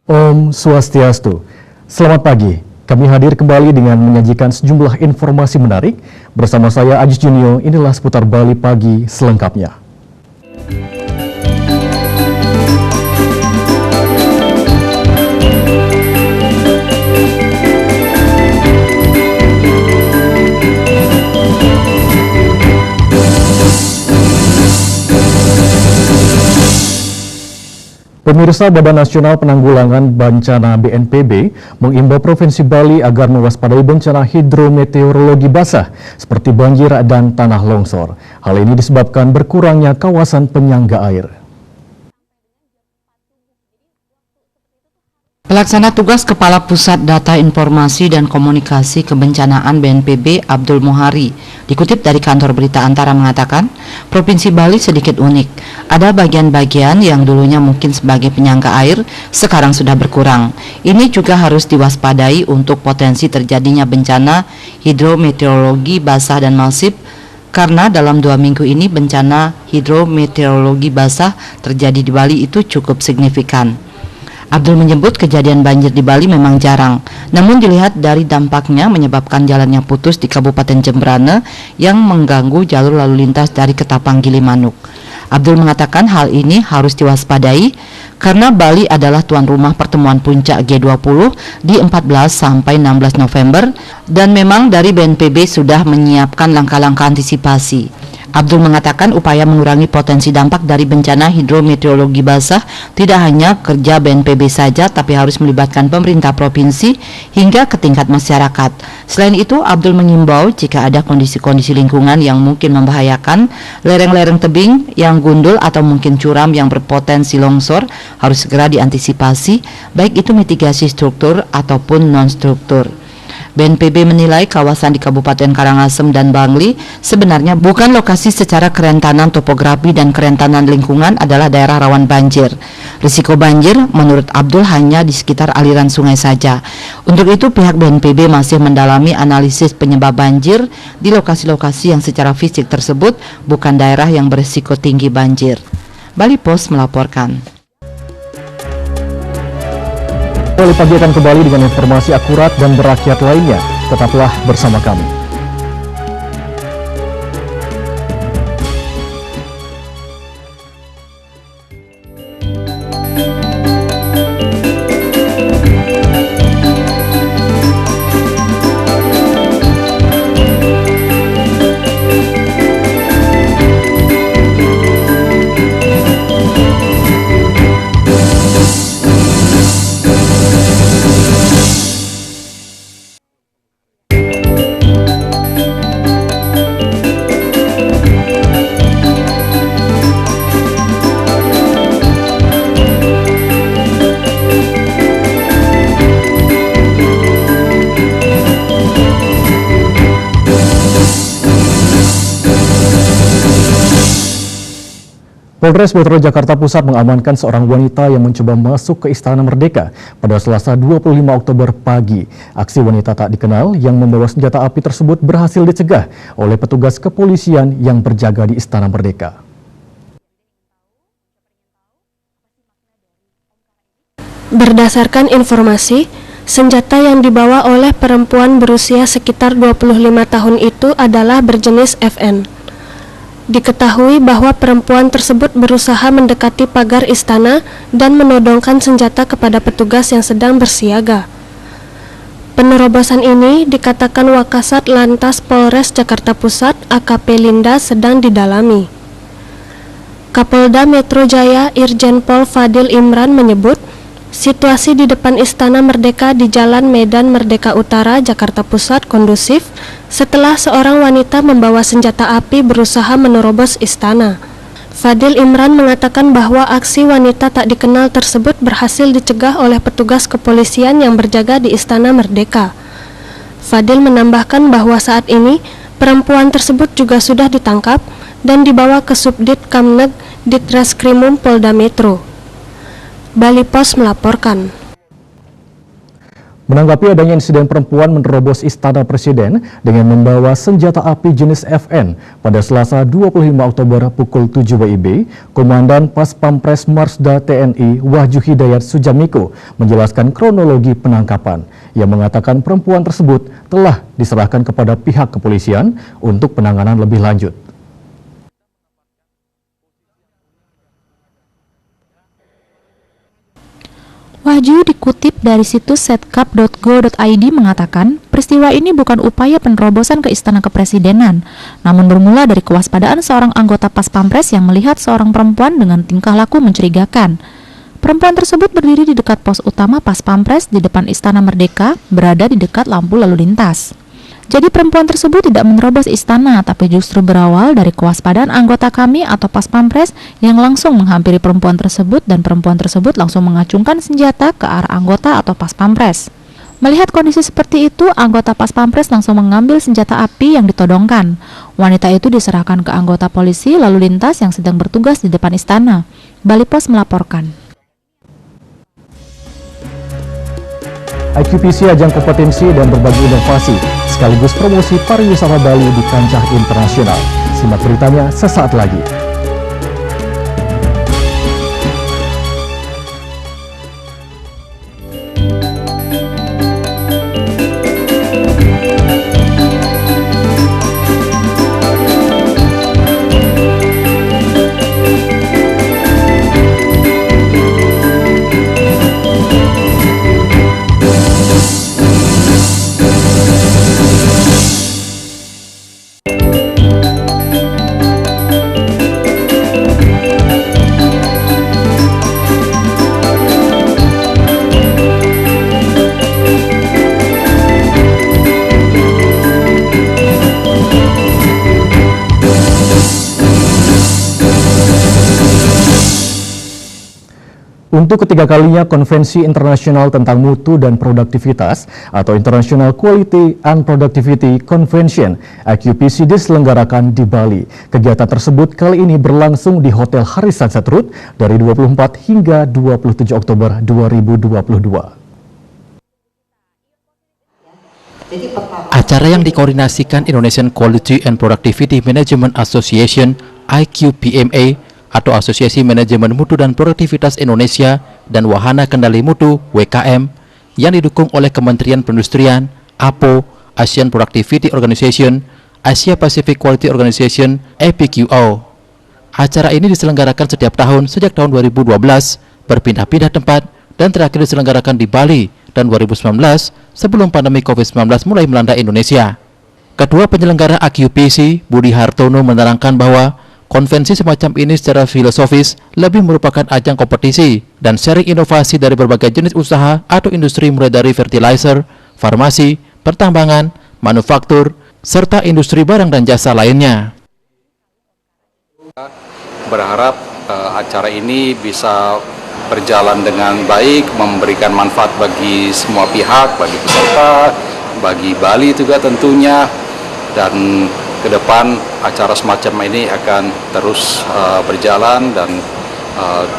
Om Swastiastu. Selamat pagi. Kami hadir kembali dengan menyajikan sejumlah informasi menarik. Bersama saya Ajis Junio, inilah seputar Bali Pagi selengkapnya. Pemirsa, Badan Nasional Penanggulangan Bencana BNPB mengimbau Provinsi Bali agar mewaspadai bencana hidrometeorologi basah seperti banjir dan tanah longsor. Hal ini disebabkan berkurangnya kawasan penyangga air. Pelaksana tugas Kepala Pusat Data Informasi dan Komunikasi Kebencanaan BNPB Abdul Mohari dikutip dari kantor berita Antara mengatakan, Provinsi Bali sedikit unik. Ada bagian-bagian yang dulunya mungkin sebagai penyangga air, sekarang sudah berkurang. Ini juga harus diwaspadai untuk potensi terjadinya bencana hidrometeorologi basah dan masif, karena dalam 2 minggu ini bencana hidrometeorologi basah terjadi di Bali itu cukup signifikan. Abdul menyebut kejadian banjir di Bali memang jarang, namun dilihat dari dampaknya menyebabkan jalan yang putus di Kabupaten Jembrana yang mengganggu jalur lalu lintas dari Ketapang Gilimanuk. Abdul mengatakan hal ini harus diwaspadai karena Bali adalah tuan rumah pertemuan puncak G20 di 14 sampai 16 November dan memang dari BNPB sudah menyiapkan langkah-langkah antisipasi. Abdul mengatakan upaya mengurangi potensi dampak dari bencana hidrometeorologi basah tidak hanya kerja BNPB saja, tapi harus melibatkan pemerintah provinsi hingga ke tingkat masyarakat. Selain itu, Abdul mengimbau jika ada kondisi-kondisi lingkungan yang mungkin membahayakan, lereng-lereng tebing yang gundul atau mungkin curam yang berpotensi longsor harus segera diantisipasi, baik itu mitigasi struktur ataupun non-struktur. BNPB menilai kawasan di Kabupaten Karangasem dan Bangli sebenarnya bukan lokasi secara kerentanan topografi dan kerentanan lingkungan adalah daerah rawan banjir. Risiko banjir menurut Abdul hanya di sekitar aliran sungai saja. Untuk itu pihak BNPB masih mendalami analisis penyebab banjir di lokasi-lokasi yang secara fisik tersebut bukan daerah yang berisiko tinggi banjir. Bali Post melaporkan. Bali Pagi akan kembali dengan informasi akurat dan berakyat lainnya. Tetaplah bersama kami. Polres Metro Jakarta Pusat mengamankan seorang wanita yang mencoba masuk ke Istana Merdeka pada Selasa 25 Oktober pagi. Aksi wanita tak dikenal yang membawa senjata api tersebut berhasil dicegah oleh petugas kepolisian yang berjaga di Istana Merdeka. Berdasarkan informasi, senjata yang dibawa oleh perempuan berusia sekitar 25 tahun itu adalah berjenis FN. Diketahui bahwa perempuan tersebut berusaha mendekati pagar istana dan menodongkan senjata kepada petugas yang sedang bersiaga. Penerobosan ini dikatakan Wakasat Lantas Polres Jakarta Pusat AKP Linda sedang didalami. Kapolda Metro Jaya Irjen Pol Fadil Imran menyebut, situasi di depan Istana Merdeka di Jalan Medan Merdeka Utara, Jakarta Pusat kondusif setelah seorang wanita membawa senjata api berusaha menerobos istana. Fadil Imran mengatakan bahwa aksi wanita tak dikenal tersebut berhasil dicegah oleh petugas kepolisian yang berjaga di Istana Merdeka. Fadil menambahkan bahwa saat ini perempuan tersebut juga sudah ditangkap dan dibawa ke Subdit Kamneg Ditreskrimum Polda Metro. Bali Pos melaporkan. Menanggapi adanya insiden perempuan menerobos Istana Presiden dengan membawa senjata api jenis FN pada Selasa 25 Oktober pukul 7 WIB, Komandan Pas Pampres Marsda TNI Wahyu Hidayat Sujamiko menjelaskan kronologi penangkapan. Ia mengatakan perempuan tersebut telah diserahkan kepada pihak kepolisian untuk penanganan lebih lanjut. Wahyu dikutip dari situs setkap.go.id mengatakan, peristiwa ini bukan upaya penerobosan ke Istana Kepresidenan, namun bermula dari kewaspadaan seorang anggota Pas Pampres yang melihat seorang perempuan dengan tingkah laku mencurigakan. Perempuan tersebut berdiri di dekat pos utama Pas Pampres di depan Istana Merdeka, berada di dekat lampu lalu lintas. Jadi perempuan tersebut tidak menerobos istana, tapi justru berawal dari kewaspadaan anggota kami atau Pas Pampres yang langsung menghampiri perempuan tersebut dan perempuan tersebut langsung mengacungkan senjata ke arah anggota atau Pas Pampres. Melihat kondisi seperti itu, anggota Pas Pampres langsung mengambil senjata api yang ditodongkan. Wanita itu diserahkan ke anggota polisi lalu lintas yang sedang bertugas di depan istana. Bali Pos melaporkan. IQPC ajang kompetensi dan berbagi inovasi, sekaligus promosi pariwisata Bali di kancah internasional. Simak beritanya sesaat lagi. Untuk ketiga kalinya, Konvensi Internasional tentang Mutu dan Produktivitas atau International Quality and Productivity Convention IQPC diselenggarakan di Bali. Kegiatan tersebut kali ini berlangsung di Hotel Harisan Setrut dari 24 hingga 27 Oktober 2022. Acara yang dikoordinasikan Indonesian Quality and Productivity Management Association IQPMA atau Asosiasi Manajemen Mutu dan Produktivitas Indonesia dan Wahana Kendali Mutu WKM yang didukung oleh Kementerian Perindustrian, APO, Asian Productivity Organization, Asia Pacific Quality Organization, APQO. Acara ini diselenggarakan setiap tahun sejak tahun 2012, berpindah-pindah tempat dan terakhir diselenggarakan di Bali dan 2019 sebelum pandemi COVID-19 mulai melanda Indonesia. Ketua penyelenggara IQPC, Budi Hartono, menerangkan bahwa konvensi semacam ini secara filosofis lebih merupakan ajang kompetisi dan sharing inovasi dari berbagai jenis usaha atau industri mulai dari fertilizer, farmasi, pertambangan, manufaktur, serta industri barang dan jasa lainnya. Berharap acara ini bisa berjalan dengan baik, memberikan manfaat bagi semua pihak, bagi peserta, bagi Bali juga tentunya, dan ke depan acara semacam ini akan terus berjalan dan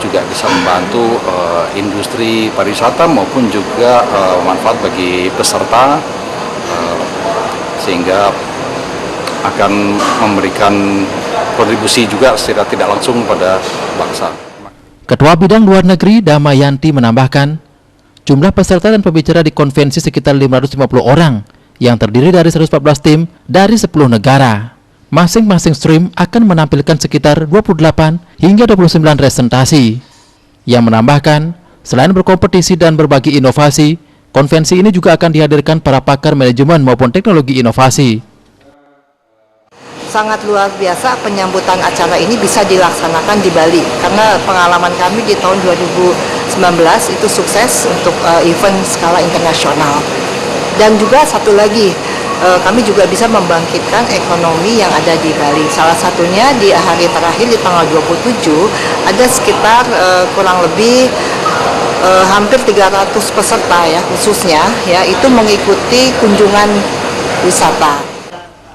juga bisa membantu industri pariwisata maupun juga manfaat bagi peserta, sehingga akan memberikan kontribusi juga secara tidak langsung pada bangsa. Ketua Bidang Luar Negeri Damayanti menambahkan, jumlah peserta dan pembicara di konvensi sekitar 550 orang yang terdiri dari 114 tim dari 10 negara. Masing-masing stream akan menampilkan sekitar 28 hingga 29 presentasi. Yang menambahkan, selain berkompetisi dan berbagi inovasi, konvensi ini juga akan dihadirkan para pakar manajemen maupun teknologi inovasi. Sangat luar biasa penyambutan acara ini bisa dilaksanakan di Bali, karena pengalaman kami di tahun 2019 itu sukses untuk event skala internasional. Dan juga satu lagi, kami juga bisa membangkitkan ekonomi yang ada di Bali. Salah satunya di hari terakhir di tanggal 27 ada sekitar kurang lebih hampir 300 peserta ya, khususnya ya itu mengikuti kunjungan wisata.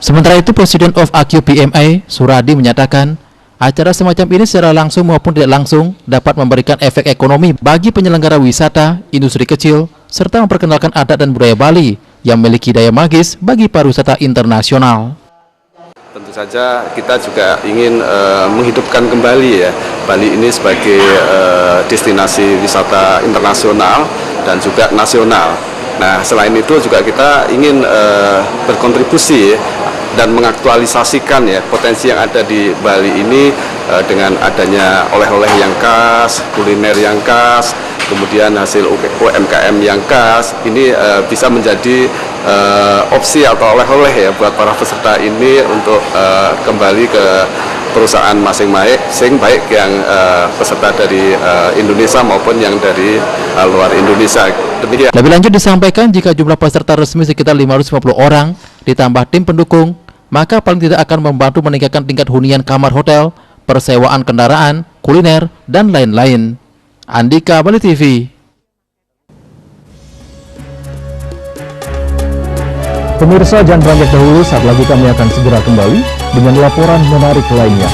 Sementara itu, President of IQPMA, Suradi, menyatakan Acara semacam ini secara langsung maupun tidak langsung dapat memberikan efek ekonomi bagi penyelenggara wisata, industri kecil, serta memperkenalkan adat dan budaya Bali yang memiliki daya magis bagi pariwisata internasional. Tentu saja kita juga ingin menghidupkan kembali ya Bali ini sebagai destinasi wisata internasional dan juga nasional. Nah, selain itu juga kita ingin berkontribusi dan mengaktualisasikan ya potensi yang ada di Bali ini dengan adanya oleh-oleh yang khas, kuliner yang khas, kemudian hasil UMKM yang khas. Ini bisa menjadi opsi atau oleh-oleh ya buat para peserta ini untuk kembali ke perusahaan masing-masing, baik yang peserta dari Indonesia maupun yang dari luar Indonesia. Demikian. Lebih lanjut disampaikan jika jumlah peserta resmi sekitar 550 orang ditambah tim pendukung, maka paling tidak akan membantu meningkatkan tingkat hunian kamar hotel, persewaan kendaraan, kuliner, dan lain-lain. Andika, Bali TV. Pemirsa, jangan beranjak dahulu, saat lagi kami akan segera kembali dengan laporan menarik lainnya.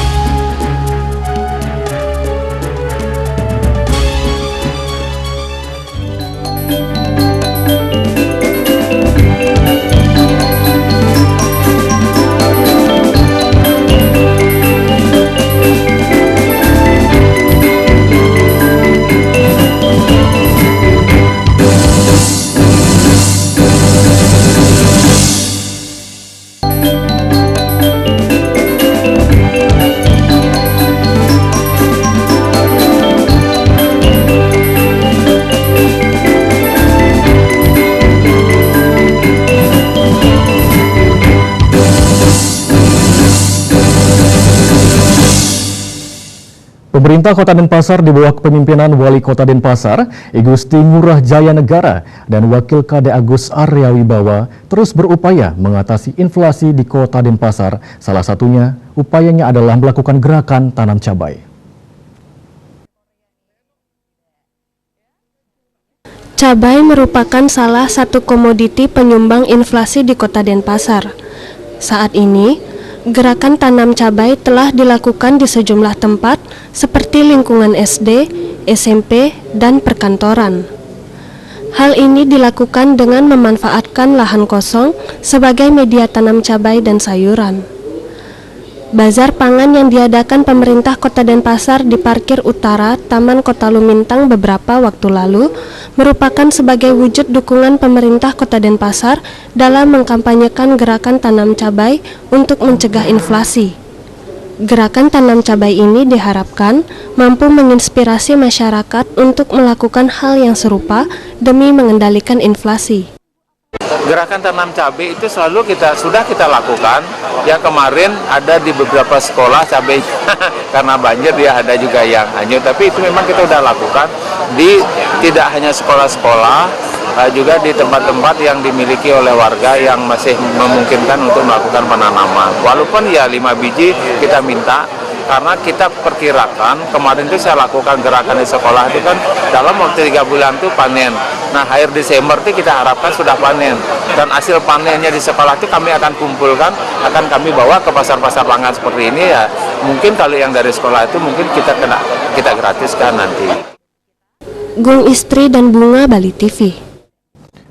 Pemerintah Kota Denpasar di bawah kepemimpinan Wali Kota Denpasar, I Gusti Ngurah Jaya Negara dan Wakil Kade Agus Arya Wibawa terus berupaya mengatasi inflasi di Kota Denpasar. Salah satunya upayanya adalah melakukan gerakan tanam cabai. Cabai merupakan salah satu komoditi penyumbang inflasi di Kota Denpasar. Saat ini, gerakan tanam cabai telah dilakukan di sejumlah tempat seperti lingkungan SD, SMP, dan perkantoran. Hal ini dilakukan dengan memanfaatkan lahan kosong sebagai media tanam cabai dan sayuran. Bazar pangan yang diadakan pemerintah Kota Denpasar di parkir utara Taman Kota Lumintang beberapa waktu lalu merupakan sebagai wujud dukungan pemerintah Kota Denpasar dalam mengkampanyekan gerakan tanam cabai untuk mencegah inflasi. Gerakan tanam cabai ini diharapkan mampu menginspirasi masyarakat untuk melakukan hal yang serupa demi mengendalikan inflasi. Gerakan tanam cabai itu selalu sudah kita lakukan. Ya, kemarin ada di beberapa sekolah cabai karena banjir ya, ada juga yang hanyut, tapi itu memang kita udah lakukan di tidak hanya sekolah-sekolah, juga di tempat-tempat yang dimiliki oleh warga yang masih memungkinkan untuk melakukan penanaman. Walaupun ya 5 biji kita minta, karena kita perkirakan kemarin itu saya lakukan gerakan di sekolah itu kan dalam waktu 3 bulan itu panen. Nah, akhir Desember itu kita harapkan sudah panen, dan hasil panennya di sekolah itu kami akan kumpulkan, akan kami bawa ke pasar-pasar pangan seperti ini ya. Mungkin kalau yang dari sekolah itu mungkin kita gratiskan nanti. Gung Istri dan Bunga, Bali TV.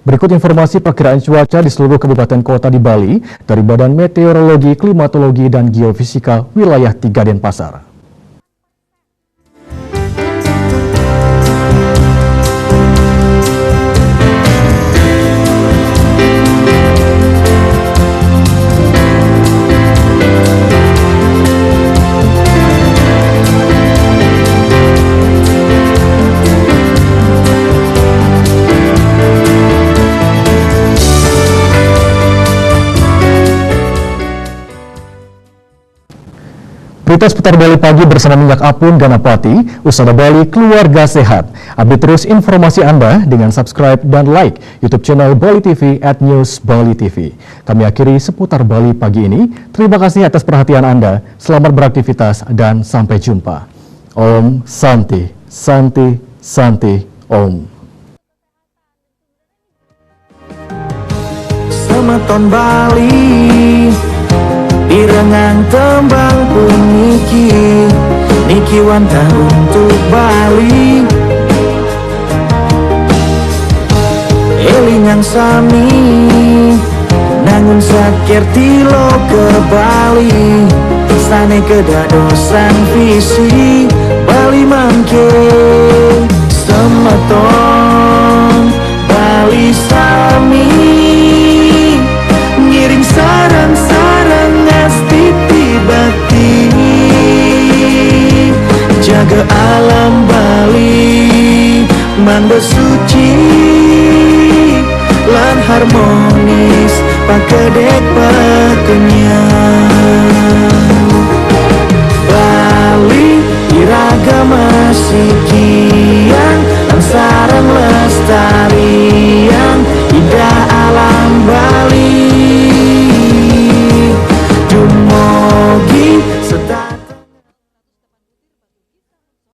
Berikut informasi perkiraan cuaca di seluruh kabupaten kota di Bali dari Badan Meteorologi, Klimatologi, dan Geofisika Wilayah 3 Denpasar. Berita seputar Bali pagi bersama Minyak Apung Ganapati, Usaha Bali Keluarga Sehat. Update terus informasi Anda dengan subscribe dan like YouTube channel Bali TV @newsbali.tv. Kami akhiri seputar Bali pagi ini. Terima kasih atas perhatian Anda. Selamat beraktivitas dan sampai jumpa. Om Santi, Santi, Santi, Om. Semeton Bali Irengan tembang puniki kiwanta untuk Bali. Elingang sami nangun sakir tilo ke Bali, sane kedadosan visi Bali mangke semeton Bali sami ngiring sarang-sarang ngastiti bakti jaga alam Bali manda suci lan harmonis pakedek pakenya.